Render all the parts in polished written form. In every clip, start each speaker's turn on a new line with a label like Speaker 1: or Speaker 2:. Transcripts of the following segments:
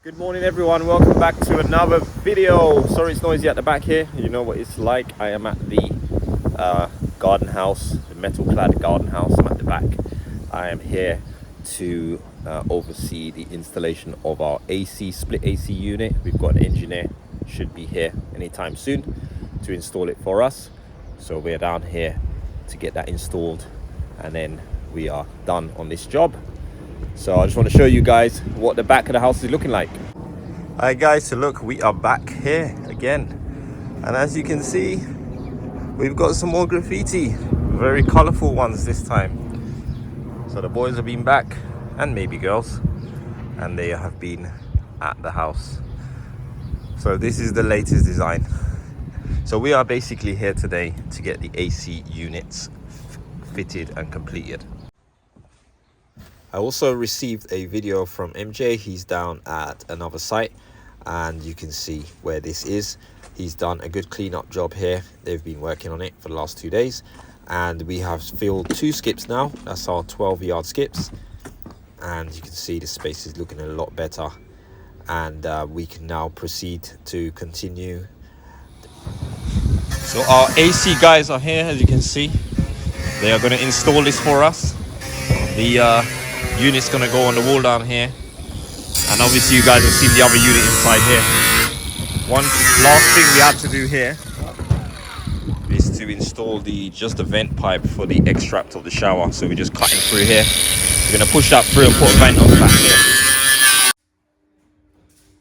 Speaker 1: Good morning everyone, welcome back to another video. Sorry it's noisy at the back here, you know what it's like. I am at the garden house, the metal clad garden house. I'm at the back. I am here to oversee the installation of our split AC unit. We've got an engineer, should be here anytime soon to install it for us. So we're down here to get that installed and then we are done on this job. So I just want to show you guys what the back of the house is looking like. Alright guys, so look, we are back here again. And as you can see, we've got some more graffiti. Very colourful ones this time. So the boys have been back, and maybe girls, and they have been at the house. So this is the latest design. So we are basically here today to get the AC units fitted and completed. I also received a video from MJ. He's down at another site and you can see where this is. He's done a good cleanup job here. They've been working on it for the last 2 days and we have filled 2 skips now. That's our 12-yard skips and you can see the space is looking a lot better and we can now proceed to continue. So our AC guys are here, as you can see. They are going to install this for us. The unit's gonna go on the wall down here, and obviously you guys have seen the other unit inside here. One last thing we have to do here is to install just the vent pipe for the extract of the shower. So we're just cutting through here. We're gonna push that through and put a vent on the back here.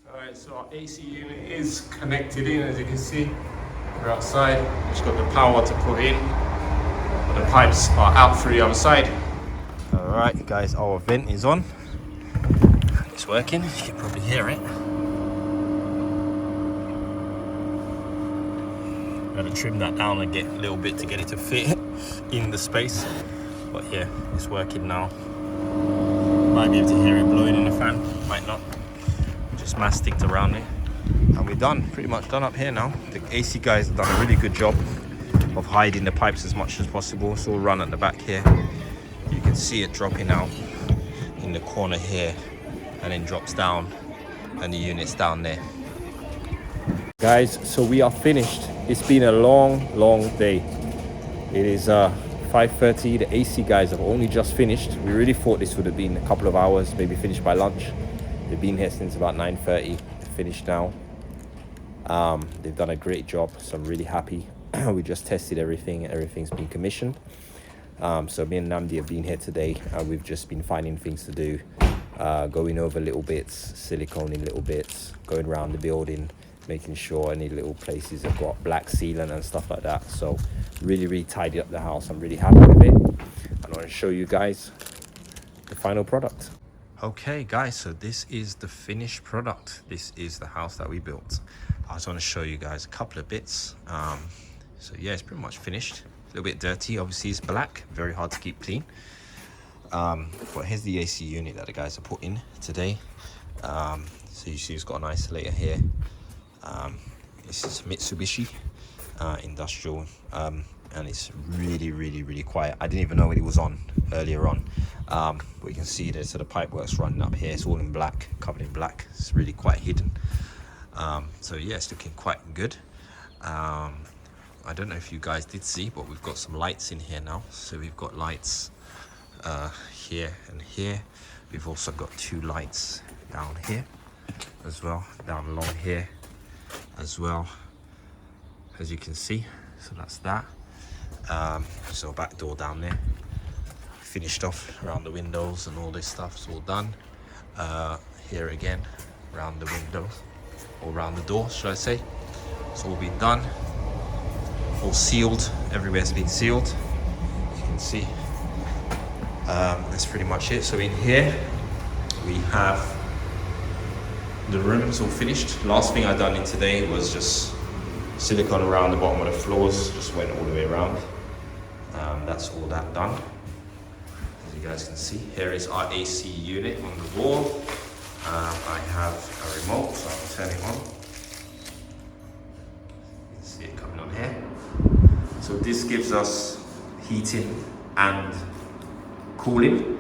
Speaker 1: Alright, so our AC unit is connected in, as you can see. We're outside, just got the power to put in, but the pipes are out through the other side. Alright guys, our vent is on. It's working, you can probably hear it. I'm going to trim that down and get a little bit to get it to fit in the space. But yeah, it's working now. Might be able to hear it blowing in the fan, might not. Just masticed around it. And we're done, pretty much done up here now. The AC guys have done a really good job of hiding the pipes as much as possible. It's all run at the back here. You can see it dropping out in the corner here and then drops down and the unit's down there. Guys, so we are finished. It's been a long day. It is 5:30. The AC guys have only just finished. We really thought this would have been a couple of hours, maybe finished by lunch. They've been here since about 9:30. They're finished now. They've done a great job, so I'm really happy. We just tested everything. Everything's been commissioned. So me and Namdi have been here today. We've just been finding things to do, going over little bits, siliconing little bits, going around the building, making sure any little places have got black sealant and stuff like that. So really tidy up the house. I'm really happy with it. I want to show you guys the final product. Okay guys, so this is the finished product. This is the house that we built. I just want to show you guys a couple of bits. So yeah, it's pretty much finished. A little bit dirty, obviously it's black, very hard to keep clean. But here's the AC unit that the guys have put in today. So you see it's got an isolator here. This is Mitsubishi industrial, and it's really quiet. I didn't even know it was on earlier on, but you can see there, so the pipe work's running up here. It's all in black, covered in black. It's really quite hidden. So yeah, it's looking quite good. I don't know if you guys did see, but we've got some lights in here now. So we've got lights here and here. We've also got 2 lights down here as well, down along here as well, as you can see. So that's that. So back door down there. Finished off around the windows and all this stuff. It's all done. Here again, around the window, or around the door, should I say. It's all been done. All sealed, everywhere's been sealed, as you can see. That's pretty much it. So in here we have the rooms all finished. Last thing I done in today was just silicone around the bottom of the floors, just went all the way around. That's all that done. As you guys can see, here is our AC unit on the wall. I have a remote, so I can turn it on. You can see it coming on here. So this gives us heating and cooling.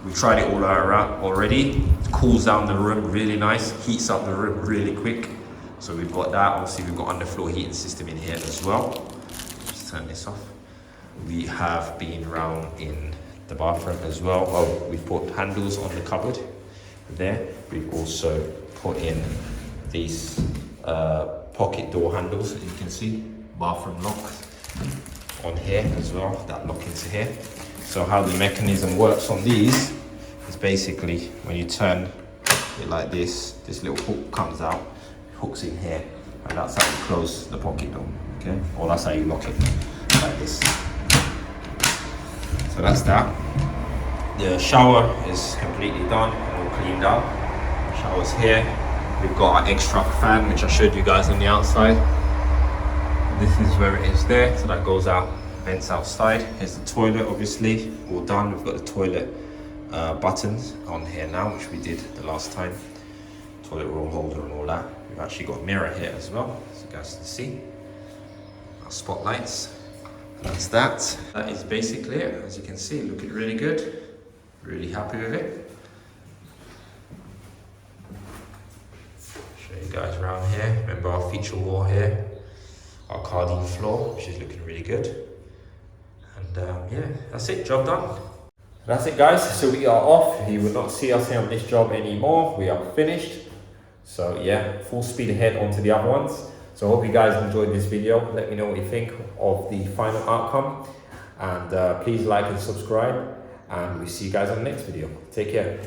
Speaker 1: We tried it all out already. It cools down the room really nice, heats up the room really quick. So we've got that. Obviously we've got underfloor heating system in here as well. Just turn this off. We have been around in the bathroom as well. Oh, we've put handles on the cupboard there. We've also put in these pocket door handles, as you can see, bathroom lock on here as well, that lock into here. So how the mechanism works on these is basically when you turn it like this little hook comes out, hooks in here, and that's how you close the pocket door, okay? Or that's how you lock it, like this. So that's that. The shower is completely done and all cleaned out. Shower's here. We've got our extra fan, which I showed you guys on the outside. This is where it is there, so that goes out, vents outside. Here's the toilet, obviously, all done. We've got the toilet buttons on here now, which we did the last time. Toilet roll holder and all that. We've actually got a mirror here as well, so you guys can see. Our spotlights. That's that. That is basically it. As you can see, looking really good. Really happy with it. Show you guys around here. Remember our feature wall here. Our Cardine floor, which is looking really good. And yeah, that's it, job done. That's it guys, so we are off. You will not see us here on this job anymore. We are finished. So yeah, full speed ahead onto the other ones. So I hope you guys enjoyed this video. Let me know what you think of the final outcome. And please like and subscribe. And we'll see you guys on the next video. Take care.